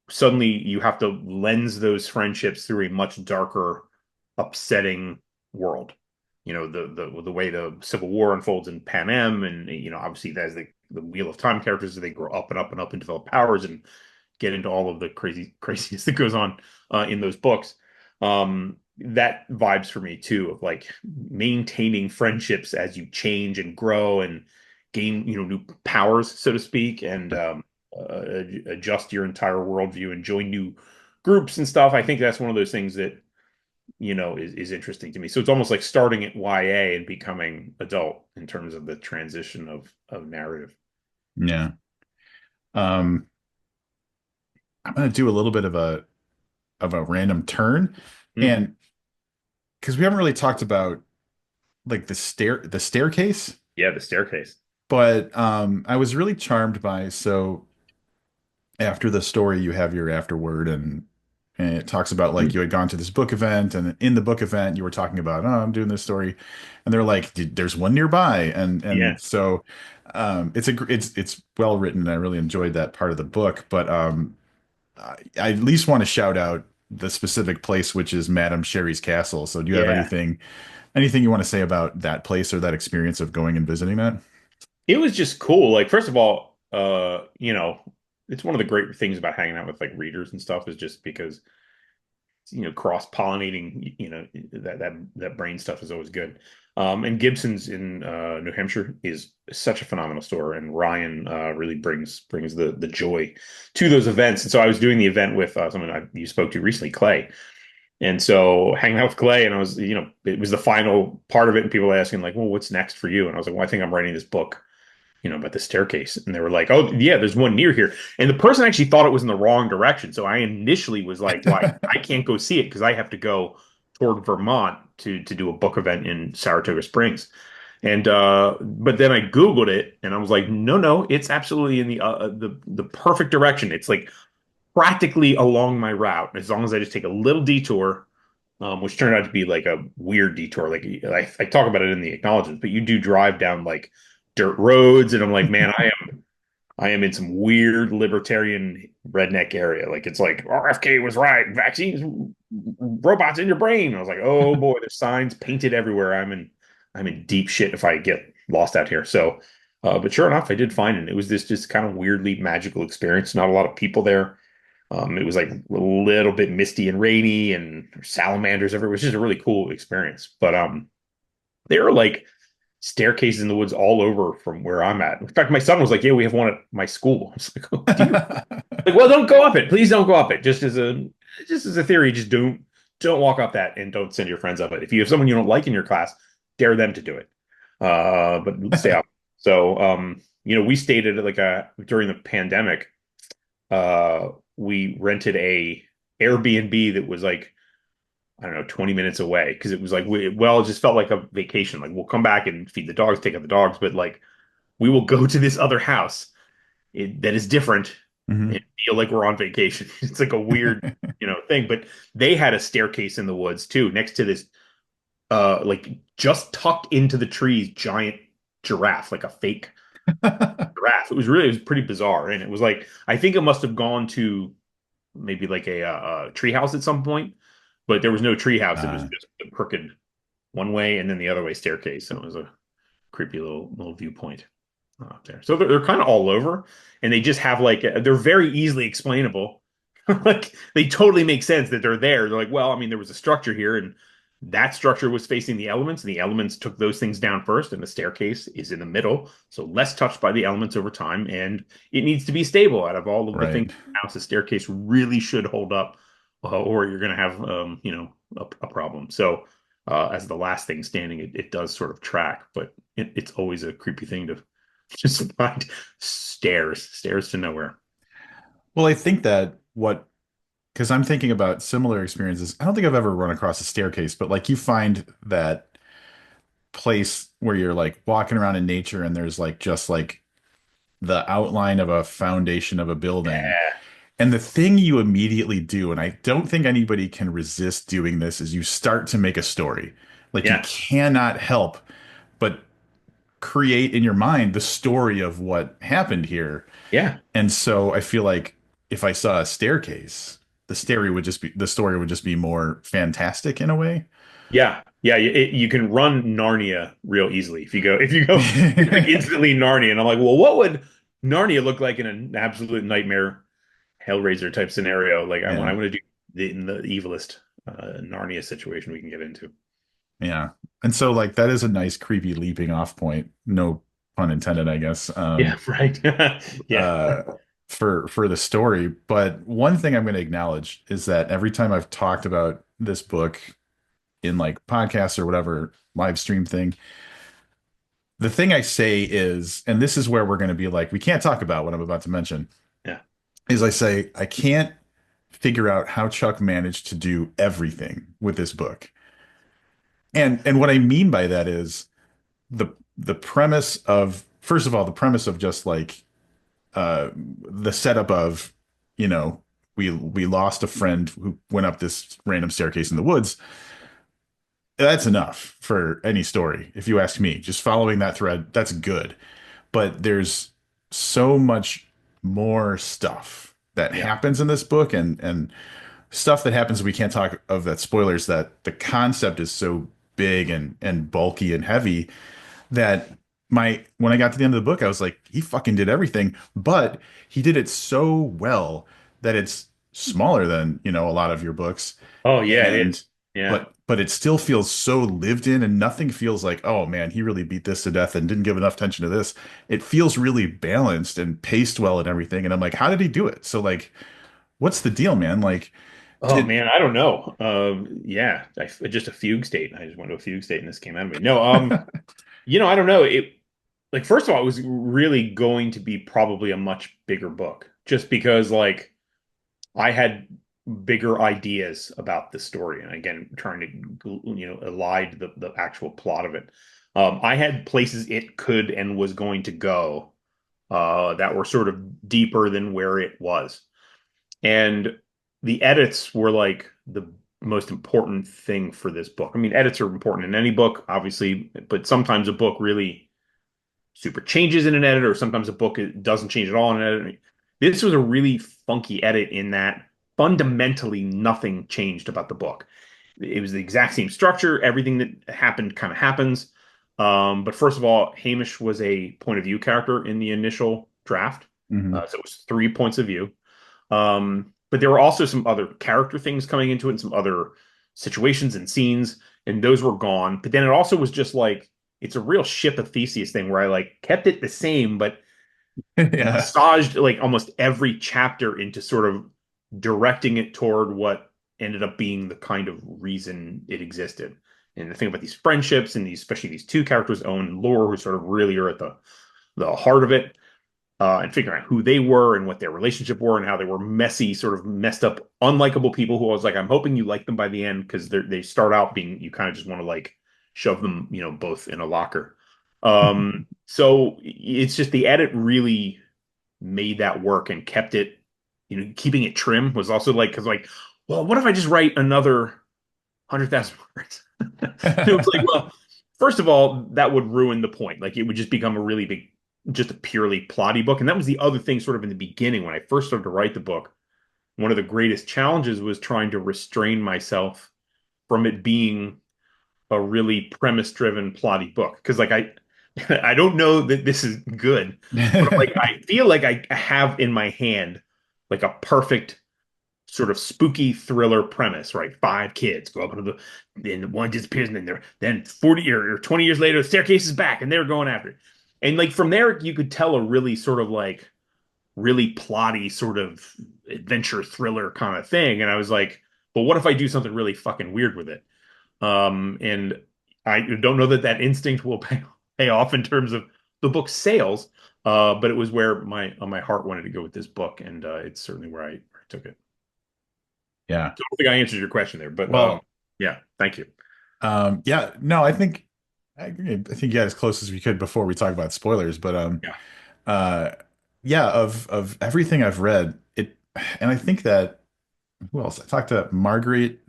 suddenly you have to lens those friendships through a much darker, upsetting world. The way the Civil War unfolds in Pan Am, and obviously there's the Wheel of Time characters as they grow up and up and up and develop powers and get into all of the craziness that goes on in those books. That vibes for me too of like maintaining friendships as you change and grow and gain new powers, so to speak, and adjust your entire worldview and join new groups and stuff. I think that's one of those things that is interesting to me. So it's almost like starting at YA and becoming adult in terms of the transition of narrative. yeah. Um, I'm gonna do a little bit of a random turn, Hmm. and because we haven't really talked about like the staircase, Yeah, the staircase. but I was really charmed by, so after the story you have your afterword, and it talks about like Hmm. you had gone to this book event, and in the book event you were talking about, oh, I'm doing this story, and they're like, there's one nearby, Yeah. and so it's well written, and I really enjoyed that part of the book. But I at least want to shout out the specific place, which is Madame Sherry's castle. So do you have Yeah. anything you want to say about that place or that experience of going and visiting that? It was just cool. Like, first of all, it's one of the great things about hanging out with like readers and stuff is just because cross-pollinating, that brain stuff is always good. And Gibson's in New Hampshire is such a phenomenal store, and Ryan really brings the joy to those events. And so I was doing the event with someone you spoke to recently, Clay. And so hanging out with Clay, and I was, it was the final part of it, and people were asking like, "Well, what's next for you?" And I was like, "Well, I think I'm writing this book, about the staircase." And they were like, "Oh, yeah, there's one near here." And the person actually thought it was in the wrong direction. So I initially was like, "Why? I can't go see it because I have to go toward Vermont to do a book event in Saratoga Springs." And but then I Googled it, and I was like, "No, no, it's absolutely in the perfect direction. It's like practically along my route, as long as I just take a little detour." Which turned out to be like a weird detour. Like I talk about it in the acknowledgments, but you do drive down like dirt roads, and I'm like, man, I am in some weird libertarian redneck area. Like it's like RFK was right, vaccines, robots in your brain. I was like, oh boy, there's signs painted everywhere. I'm in deep shit if I get lost out here. So, but sure enough, I did find it. It was this just kind of weirdly magical experience. Not a lot of people there. It was like a little bit misty and rainy, and salamanders everywhere. It was just a really cool experience. But There are like staircases in the woods all over from where I'm at. In fact, my son was like, "Yeah, we have one at my school." I was like, "Oh, do you?" Like, well, don't go up it. Please don't go up it. Just as a theory, just don't walk up that and don't send your friends up it. If you have someone you don't like in your class, dare them to do it. But stay up. So, we stayed at like a during the pandemic. We rented a Airbnb that was like I don't know 20 minutes away because it was like it just felt like a vacation. Like we'll come back and feed the dogs, take out the dogs, but like we will go to this other house that is different Hmm. and feel like we're on vacation. It's like a weird, thing. But they had a staircase in the woods too, next to this like just tucked into the trees, giant giraffe, like a fake giraffe. It was pretty bizarre. And it was like I think it must have gone to maybe like a tree house at some point, but there was no tree house. It was uh, just a crooked one way and then the other way staircase. And it was a creepy little viewpoint up there. So they're kind of all over, and they just have like they're very easily explainable. Like they totally make sense that they're there. They're like, well, I mean, there was a structure here, and that structure was facing the elements, and the elements took those things down first, and the staircase is in the middle, so less touched by the elements over time, and it needs to be stable. Out of all of the things right. in the house, the staircase really should hold up, or you're going to have a problem. So as the last thing standing, it does sort of track, but it's always a creepy thing to just find stairs to nowhere. Well, I think that what because I'm thinking about similar experiences. I don't think I've ever run across a staircase, but like you find that place where you're like walking around in nature and there's like just like the outline of a foundation of a building. Yeah, And the thing you immediately do, and I don't think anybody can resist doing this, is you start to make a story. Like you yeah, cannot help but create in your mind the story of what happened here. yeah, And so I feel like if I saw a staircase, the story would just be more fantastic in a way. yeah. You can run Narnia real easily if you go like instantly Narnia, and I'm like, well, what would Narnia look like in an absolute nightmare Hellraiser type scenario? Like I Yeah. want to do the evilest Narnia situation we can get into. Yeah. And so like that is a nice creepy leaping off point. No pun intended, I guess. Yeah, right. Yeah, Uh for the story. But one thing I'm going to acknowledge is that every time I've talked about this book in like podcasts or whatever live stream thing, the thing I say is, and this is where we're going to be like, we can't talk about what I'm about to mention, yeah. is I say, I can't figure out how Chuck managed to do everything with this book. And what I mean by that is the the premise of first of all, the premise of just like the setup of, you know, we lost a friend who went up this random staircase in the woods. That's enough for any story, if you ask me. Just following that thread, that's good. But there's so much more stuff that Yeah. happens in this book and stuff that happens we can't talk of that spoilers that the concept is so big and bulky and heavy that my when I got to the end of the book I was like he fucking did everything, but he did it so well that it's smaller than, you know, a lot of your books. Oh, yeah, it And is. Yeah. but it still feels so lived in and nothing feels like, oh man, he really beat this to death and didn't give enough attention to this. It feels really balanced and paced well and everything. And I'm like, how did he do it? So like, what's the deal, man? Like, Oh did man, I don't know. Yeah, just a fugue state. I just went to a fugue state and this came out of me. No, I don't know. It like first of all, it was really going to be probably a much bigger book, just because like I had bigger ideas about the story, and again, trying to elide the actual plot of it. I had places it could and was going to go that were sort of deeper than where it was. And the edits were like the most important thing for this book. I mean, edits are important in any book, obviously, but sometimes a book really super changes in an edit, or sometimes a book doesn't change at all in an edit. This was a really funky edit in that fundamentally nothing changed about the book. It was the exact same structure. Everything that happened kind of happens. But first of all, Hamish was a point of view character in the initial draft. Mhm. So it was 3 points of view. But there were also some other character things coming into it and some other situations and scenes. and those were gone. But then it also was just like it's a real Ship of Theseus thing where I like kept it the same, but Yeah. massaged like almost every chapter into sort of directing it toward what ended up being the kind of reason it existed. And the thing about these friendships and these, especially these two characters, Owen and Lore, who sort of really are at the heart of it, and figuring out who they were and what their relationship were and how they were messy, sort of messed up, unlikable people who I was like, I'm hoping you like them by the end because they start out being you kind of just want to like shove them, both in a locker. So it's just the edit really made that work and kept it, keeping it trim was also like because like, well, what if I just write another 100,000 words? It was like, well, first of all, that would ruin the point. Like it would just become a really big, just a purely plotty book. And that was the other thing, sort of in the beginning when I first started to write the book. One of the greatest challenges was trying to restrain myself from it being a really premise-driven, plotty book. Because like I don't know that this is good, but like I feel like I have in my hand like a perfect sort of spooky thriller premise, right? Five kids go up into then one disappears, and then 40 or 20 years later, the staircase is back, and they're going after it. And like from there, you could tell a really sort of like really plotty sort of adventure thriller kind of thing. And I was like, well, what if I do something really fucking weird with it? And I don't know that that instinct will pay off in terms of the book's sales, but it was where my heart wanted to go with this book, and it's certainly where I took it. Yeah. So I don't think I answered your question there, but Well, yeah, thank you. yeah, no, I think you got as close as we could before we talk about spoilers, but Yeah. uh yeah, of everything I've read, and I think that who else? I talked to Marguerite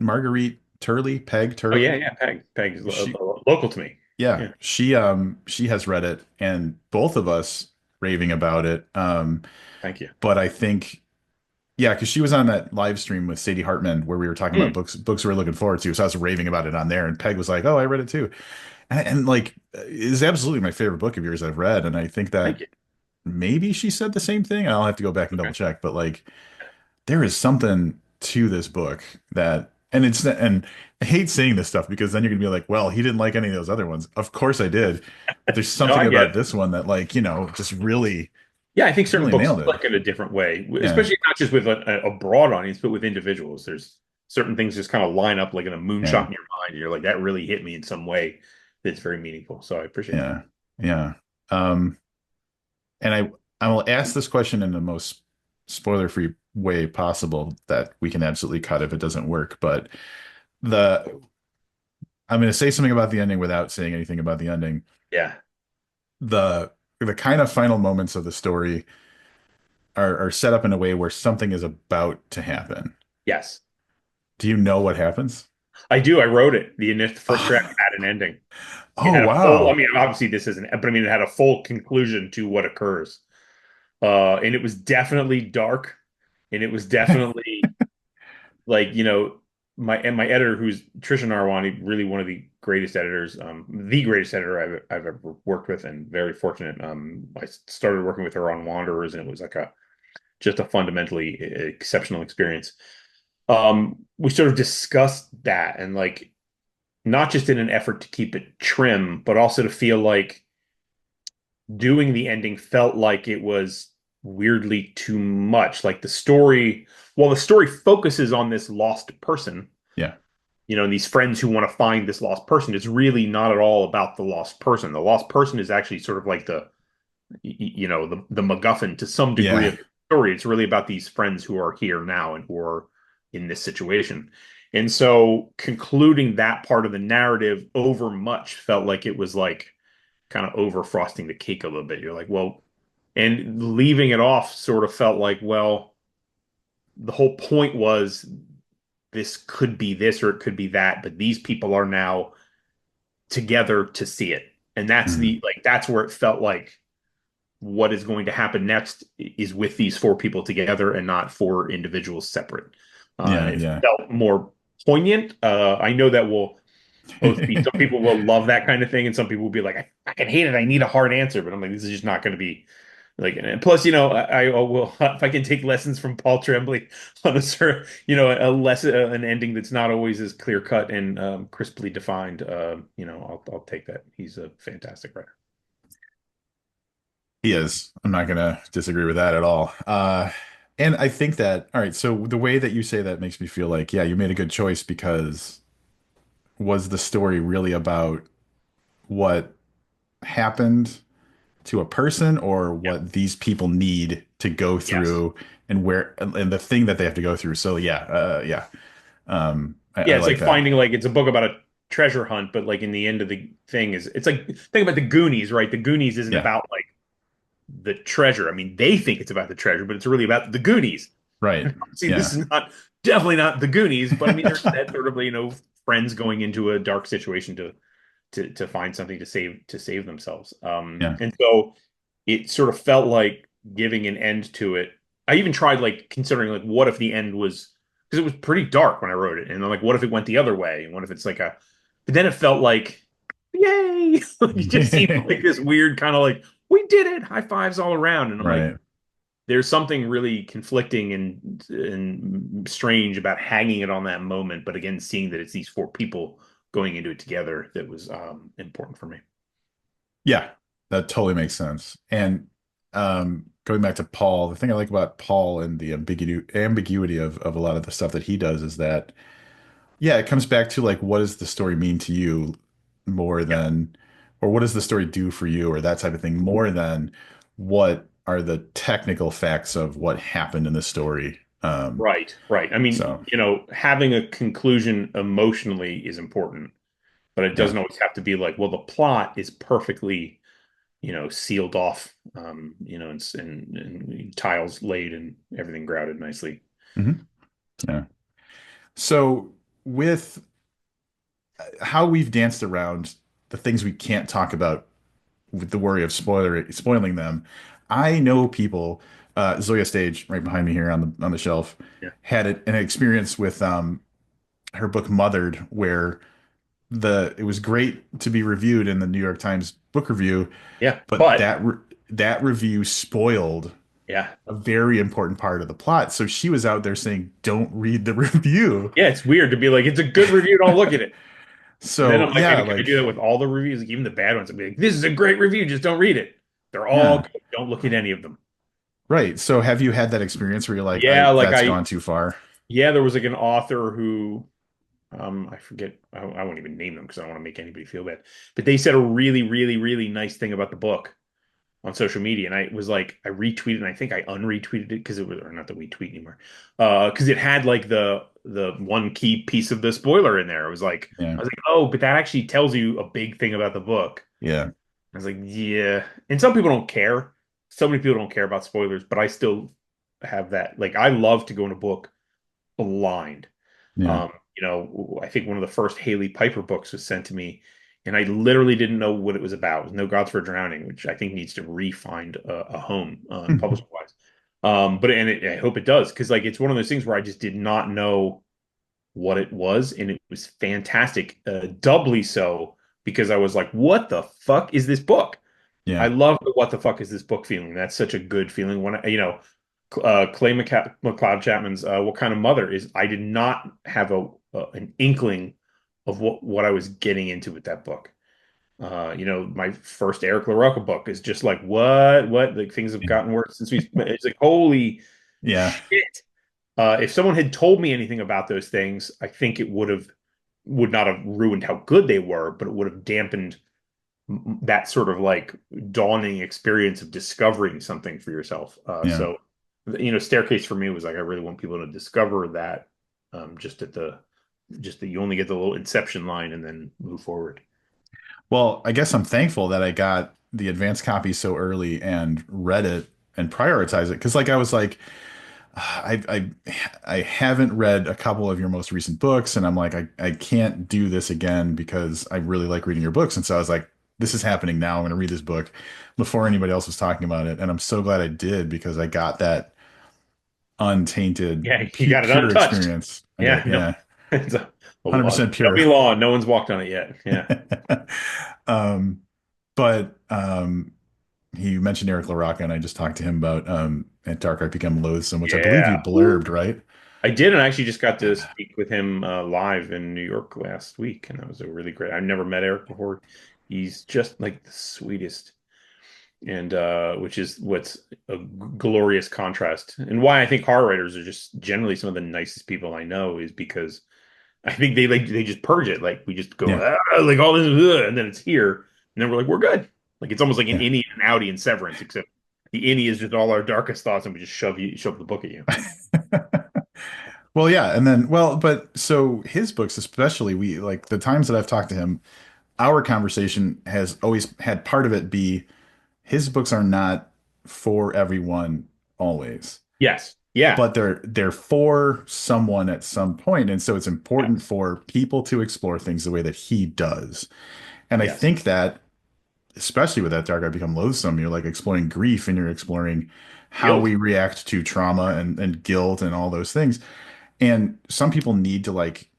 Turley, Peg Oh yeah, Turley. yeah. Peg is She local to me. Yeah, Yeah, she has read it and both of us raving about it. thank you. But I think yeah, because she was on that live stream with Sadie Hartman where we were talking about Mm, books we are looking forward to. So I was raving about it on there, and Peg was like, "Oh, I read it too," and like it's absolutely my favorite book of yours I've read, and I think thank that you. maybe she said the same thing. I'll have to go back and double Okay. check, but like there is something to this book that, and I hate saying this stuff because then you're gonna be like, well, he didn't like any of those other ones. Of course I did, but there's No, something I get about it. this one that like just really Yeah, I think certain really books nailed it. click in a different way, Yeah, especially not just with a broad audience, but with individuals. There's certain things just kind of line up like in a moonshot yeah, in your mind. And you're like, that really hit me in some way that's very meaningful. So I appreciate that. yeah, yeah. Um, and I will ask this question in the most spoiler-free way possible that we can absolutely cut if it doesn't work. But the I'm going to say something about the ending without saying anything about the ending. Yeah. The kind of final moments of the story are set up in a way where something is about to happen. Yes. Do you know what happens? I do. I wrote it. The first draft had an ending. It Oh, had a full, I wow. mean, obviously this isn't, but I mean, it had a full conclusion to what occurs. And it was definitely dark, and it was definitely like, my editor, who's Trisha Narwani, really one of the greatest editors, the greatest editor I've ever worked with, and very fortunate. I started working with her on Wanderers, and it was like a just a fundamentally exceptional experience. We sort of discussed that, and like not just in an effort to keep it trim, but also to feel like doing the ending felt like it was weirdly too much. Like the story, while the story focuses on this lost person, Yeah. and these friends who want to find this lost person, it's really not at all about the lost person. The lost person is actually sort of like the MacGuffin to some degree Yeah. of the story. It's really about these friends who are here now and who are in this situation. And so concluding that part of the narrative over much felt like it was like kind of over frosting the cake a little bit. You're like, well, and leaving it off sort of felt like, well, the whole point was this could be this or it could be that, but these people are now together to see it. And that's Mhm. that's where it felt like what is going to happen next is with these four people together and not four individuals separate. And Yeah. it Yeah. felt more poignant. I know that will both be some people will love that kind of thing, and some people will be like, I can hate it. I need a hard answer. But I'm like, this is just not going to be Like, and plus, I will if I can take lessons from Paul Tremblay on a certain, an ending that's not always as clear cut and crisply defined. I'll take that. He's a fantastic writer. He is. I'm not gonna disagree with that at all. And I think that, all right, so the way that you say that makes me feel like, yeah, you made a good choice because was the story really about what happened to a person or Yeah. what these people need to go Yes. through and where and the thing that they have to go through. So yeah, yeah. I Yeah, it's like like that. finding like it's a book about a treasure hunt, but like in the end of the thing is it's like think about the Goonies, right? The Goonies isn't Yeah, about like the treasure. I mean, they think it's about the treasure, but it's really about the Goonies. right. See, this Yeah. is not definitely not the Goonies, but I mean, there's that sort of friends going into a dark situation to find something to save themselves. Yeah. And so it sort of felt like giving an end to it. I even tried like considering like what if the end was because it was pretty dark when I wrote it, and then like what if it went the other way, and what if it's like a, but then it felt like yay, it just seemed like this weird kind of like we did it, high fives all around, and I'm like Right. there's something really conflicting and strange about hanging it on that moment, but again, seeing that it's these four people going into it together that was important for me. Yeah, that totally makes sense. And going back to Paul, the thing I like about Paul and the ambiguity of a lot of the stuff that he does is that, yeah, it comes back to like, what does the story mean to you more Yeah, than, or what does the story do for you, or that type of thing, more than what are the technical facts of what happened in the story. right, right. I mean, So, having a conclusion emotionally is important, but it yeah. doesn't always have to be like, well, the plot is perfectly, sealed off, and tiles laid and everything grouted nicely. Hmm. Yeah. So, with how we've danced around the things we can't talk about with the worry of spoiling them. I know people. Zoya Stage, right behind me here on the shelf, Yeah, had an experience with her book Mothered, where the it was great to be reviewed in the New York Times book review, yeah, but but that review spoiled yeah, a very important part of the plot. So she was out there saying, "Don't read the review." yeah, it's weird to be like, it's a good review, don't look at it. And then So I'm like, yeah, maybe can I like do that with all the reviews, like even the bad ones? I'd be like, this is a great review, just don't read it. They're all yeah, good. Don't look at any of them. right. So have you had that experience where you're like, I Yeah, like that's gone too far? yeah, there was like an author who, I forget, I won't even name them because I don't want to make anybody feel bad, but they said a really, really, really nice thing about the book on social media, and I was like, I retweeted, and I think I unretweeted it because it was, or not that we tweet anymore, because it had like the one key piece of the spoiler in there. It was like, Yeah, I was like, oh, but that actually tells you a big thing about the book. yeah. I was like, yeah. And some people don't care. So many people don't care about spoilers, but I still have that. Like, I love to go in a book blind. Yeah. I think one of the first Haley Piper books was sent to me, and I literally didn't know what it was about. It was No Gods for Drowning, which I think needs to re-find a home publishing wise. I hope it does because like it's one of those things where I just did not know what it was, and it was fantastic. Doubly so because I was like, "What the fuck is this book?" I Yeah. love the "What the fuck is this book" feeling. That's such a good feeling when Clay McLeod Chapman's "What Kind of Mother" is. I did not have an inkling of what I was getting into with that book. My first Eric LaRocca book is just like what like things have gotten worse since we. It's like holy Yeah. shit. If someone had told me anything about those things, I think it would not have ruined how good they were, but it would have dampened that sort of like dawning experience of discovering something for yourself. Yeah. Staircase for me was like I really want people to discover that just that you only get the little inception line and then move forward. Well, I guess I'm thankful that I got the advanced copy so early and read it and prioritized it because, like, I was like, I haven't read a couple of your most recent books, and I'm like, I can't do this again because I really like reading your books, and so I was like, this is happening now. I'm going to read this book before anybody else was talking about it, and I'm so glad I did because I got that untainted, Yeah, you got it pure untouched. experience. I Yeah, did, no, yeah, it's a law. 100% Don't pure. be law. No one's walked on it yet. Yeah. um, but he mentioned Eric LaRocca, and I just talked to him about at Dark Art Become Loathsome, which I believe you Yeah. blurbed, right? I did, and I actually just got to speak with him live in New York last week, and that was a really great. I've never met Eric before. He's just like the sweetest, and which is what's a glorious contrast, and why I think horror writers are just generally some of the nicest people I know is because I think they just purge it. Like we just go Yeah, like all this, and then it's here, and then we're like we're good. Like it's almost like an yeah. innie and an outie in Severance, except the innie is just all our darkest thoughts, and we just shove the book at you. Well, yeah, and then but so his books, especially, we like the times that I've talked to him, our conversation has always had part of it be his books are not for everyone always, Yes. Yeah. but they're for someone at some point, and so it's important Yes. for people to explore things the way that he does. And I Yes. think that especially with that Dark I Become Loathsome, you're like exploring grief and you're exploring how Guilt. we react to trauma and guilt and all those things. And some people need to like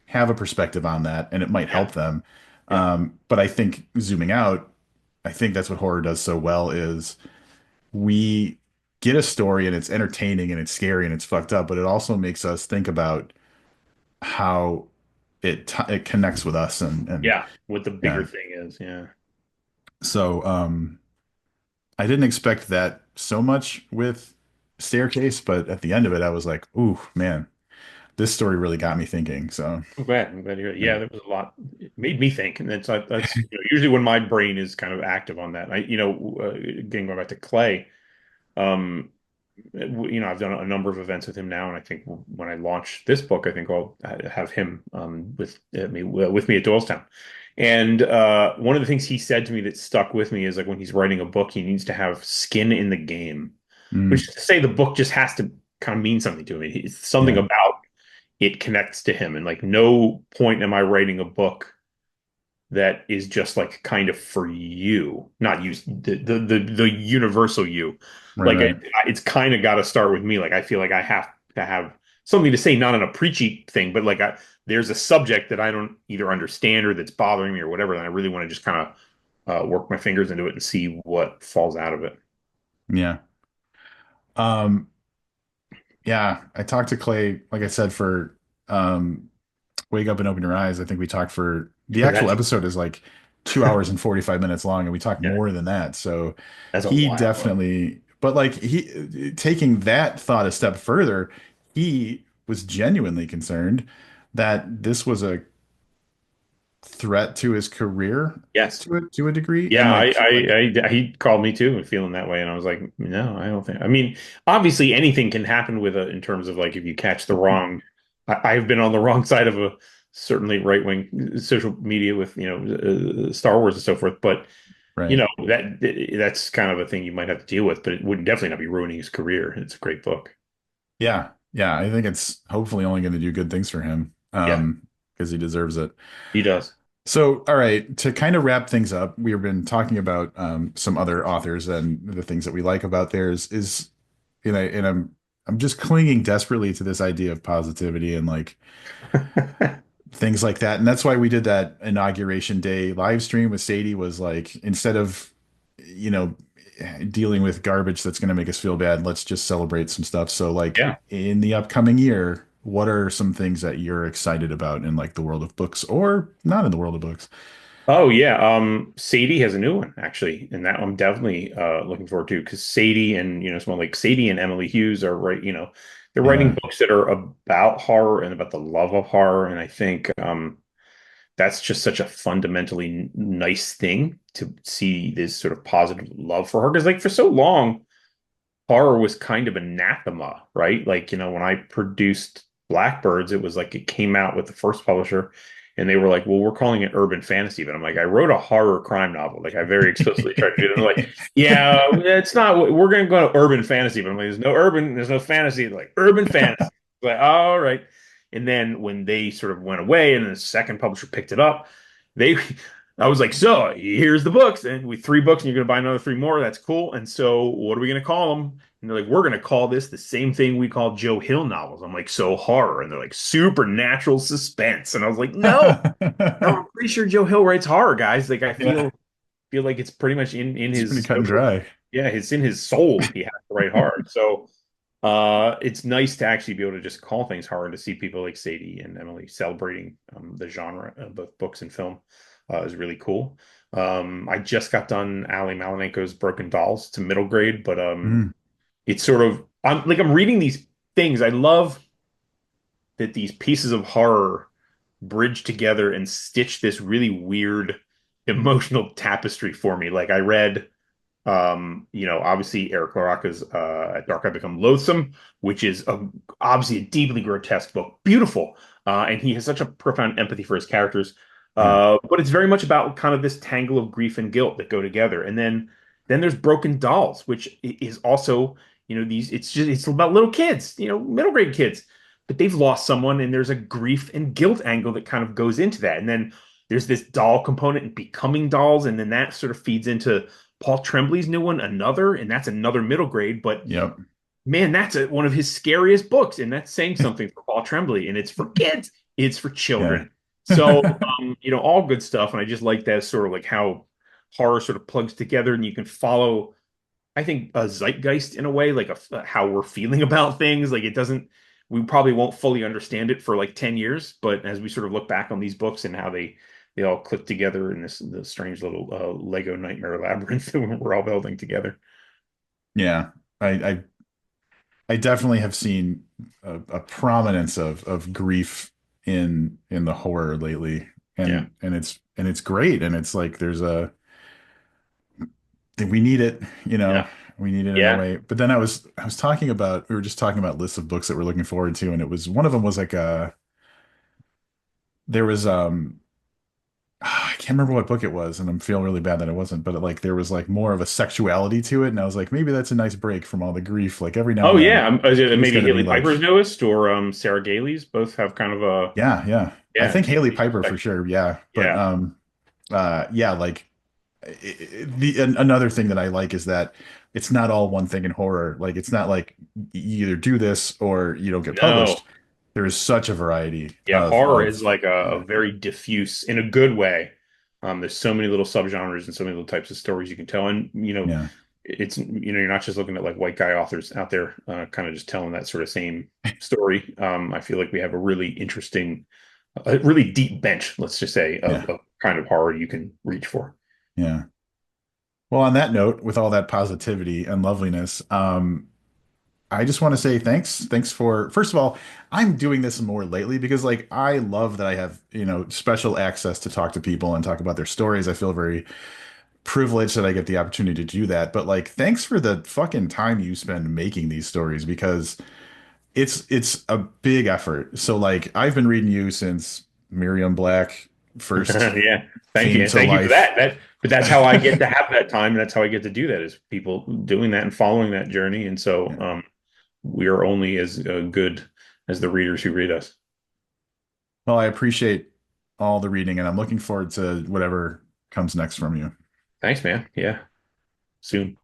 have a perspective on that and it might Yeah. help them. Yeah. But I think zooming out, I think that's what horror does so well is we get a story and it's entertaining and it's scary and it's fucked up, but it also makes us think about how it connects with us and Yeah. What the bigger yeah. thing is. Yeah. So I didn't expect that so much with Staircase, but at the end of it, I was like, "Ooh, man, this story really got me thinking." So, I'm glad. I'm glad to hear it. yeah, Yeah, there was a lot. It made me think, and that's usually when my brain is kind of active on that. Again, going back to Clay, um, I've done a number of events with him now, and I think when I launch this book, I think I'll have him with me at Doylestown. And one of the things he said to me that stuck with me is like when he's writing a book, he needs to have skin in the game, which mm, is to say the book just has to kind of mean something to him. It's something yeah, about it connects to him, and like no point am I writing a book that is just like kind of for you, not you, the universal you. right, Like right, it's kind of got to start with me. Like I feel like I have to have something to say, not in a preachy thing, but like there's a subject that I don't either understand or that's bothering me or whatever, and I really want to just kind of work my fingers into it and see what falls out of it. yeah, um, yeah. I talked to Clay, like I said, for Wake Up and Open Your Eyes. I think we talked for the actual That's episode is like 2 hours and 45 minutes long, and we talked yeah, more than that. So that's a he while. definitely, but like he taking that thought a step further, he was genuinely concerned that this was a threat to his career Yes. to a degree, and Yeah, like he called me too, feeling that way, and I was like, no, I don't think. I mean, obviously, anything can happen with in terms of like if you catch the wrong. I've been on the wrong side of a certainly right wing social media with Star Wars and so forth, but right, that's kind of a thing you might have to deal with, but it would definitely not be ruining his career. It's a great book. yeah, yeah. I think it's hopefully only going to do good things for him, Yeah, because he deserves it. he does. So, all right, to kind of wrap things up, we've been talking about some other authors and the things that we like about theirs is, and I'm just clinging desperately to this idea of positivity and like things like that. And that's why we did that inauguration day live stream with Sadie was like, instead of, you know, dealing with garbage that's going to make us feel bad, let's just celebrate some stuff. So like Yeah. in the upcoming year, what are some things that you're excited about in like the world of books or not in the world of books? Oh yeah, Sadie has a new one actually, and that I'm definitely looking forward to because Sadie and someone like Sadie and Emily Hughes are they're writing Yeah. books that are about horror and about the love of horror, and I think that's just such a fundamentally nice thing to see this sort of positive love for her because like for so long horror was kind of anathema, right? Like, when I produced Blackbirds, it was like it came out with the first publisher and they were like, well, we're calling it urban fantasy. But I'm like, I wrote a horror crime novel. Like, I very explicitly tried to do it. And they're like, yeah, it's not, we're going to go to urban fantasy. But I'm like, there's no urban, there's no fantasy. They're like, urban fantasy. Like, all right. And then when they sort of went away and the second publisher picked it up, they I was like, so here's the books, and we 3 books, and you're gonna buy another 3 more. That's cool. And so, what are we gonna call them? And they're like, we're gonna call this the same thing we call Joe Hill novels. I'm like, so horror, and they're like, supernatural suspense. And I was like, no, no, I'm pretty sure Joe Hill writes horror, guys. Like, I Yeah. feel feel like it's pretty much in It's pretty his cut and social, dry. yeah, it's in his soul. He has to write hard. So it's nice to actually be able to just call things hard, to see people like Sadie and Emily celebrating the genre of both books and film is really cool. I just got done Ali Malenenko's Broken Dolls to middle grade, but Mm, it's sort of I'm reading these things. I love that these pieces of horror bridge together and stitch this really weird emotional tapestry for me. Like I read obviously Eric LaRocca's At Dark I Become Loathsome, which is obviously a deeply grotesque book, beautiful, and he has such a profound empathy for his characters. yeah. But it's very much about kind of this tangle of grief and guilt that go together, and then there's Broken Dolls, which is also these. It's about little kids, middle grade kids, but they've lost someone, and there's a grief and guilt angle that kind of goes into that, and then there's this doll component and becoming dolls, and then that sort of feeds into Paul Tremblay's new one, Another, and that's another middle grade. But Yep. man, that's one of his scariest books, and that's saying something for Paul Tremblay. And it's for kids, it's for Yeah. children. So, all good stuff. And I just like that sort of like how horror sort of plugs together, and you can follow, I think, a zeitgeist in a way, like how we're feeling about things. Like it doesn't, we probably won't fully understand it for like 10 years, but as we sort of look back on these books and how they all click together in the strange little Lego nightmare labyrinth that we're all building together. Yeah. I I definitely have seen a prominence of grief in the horror lately, Yeah. and it's great, and it's like there's a we need it, Yeah. we need it in a Yeah. way. But then I was talking about we were just talking about lists of books that we're looking forward to, and it was one of them was like there was I can't remember what book it was, and I'm feeling really bad that it wasn't, but like there was like more of a sexuality to it, and I was like, maybe that's a nice break from all the grief. Like every now Oh and then, yeah. Is it you just maybe got to Haley be like, Piper's newest or Sarah Gailey's? Both have kind of a yeah, yeah. I yeah, think Haley deeply Piper for sexual. sure, yeah. But Yeah. yeah, like another thing that I like is that it's not all one thing in horror. Like it's not like you either do this or you don't get No. published. There is such a variety Yeah, horror is of like a yeah, very diffuse in a good way. There's so many little subgenres and so many little types of stories you can tell, and yeah. it's you're not just looking at like white guy authors out there, kind of just telling that sort of same story. I feel like we have a really interesting, a really deep bench, let's just say, Yeah. of kind of horror you can reach for. Yeah. Well, on that note, with all that positivity and loveliness, I just want to say thanks. Thanks for, first of all, I'm doing this more lately because like I love that I have, special access to talk to people and talk about their stories. I feel very privileged that I get the opportunity to do that. But like thanks for the fucking time you spend making these stories because it's a big effort. So like I've been reading you since Miriam Black first Yeah, thank came you, to thank you for life. but that's how I get to have that time, and that's how I get to do that is people doing that and following that journey. And so, Yeah. we are only as good as the readers who read us. Well, I appreciate all the reading and I'm looking forward to whatever comes next from you. Thanks, man. Yeah, soon.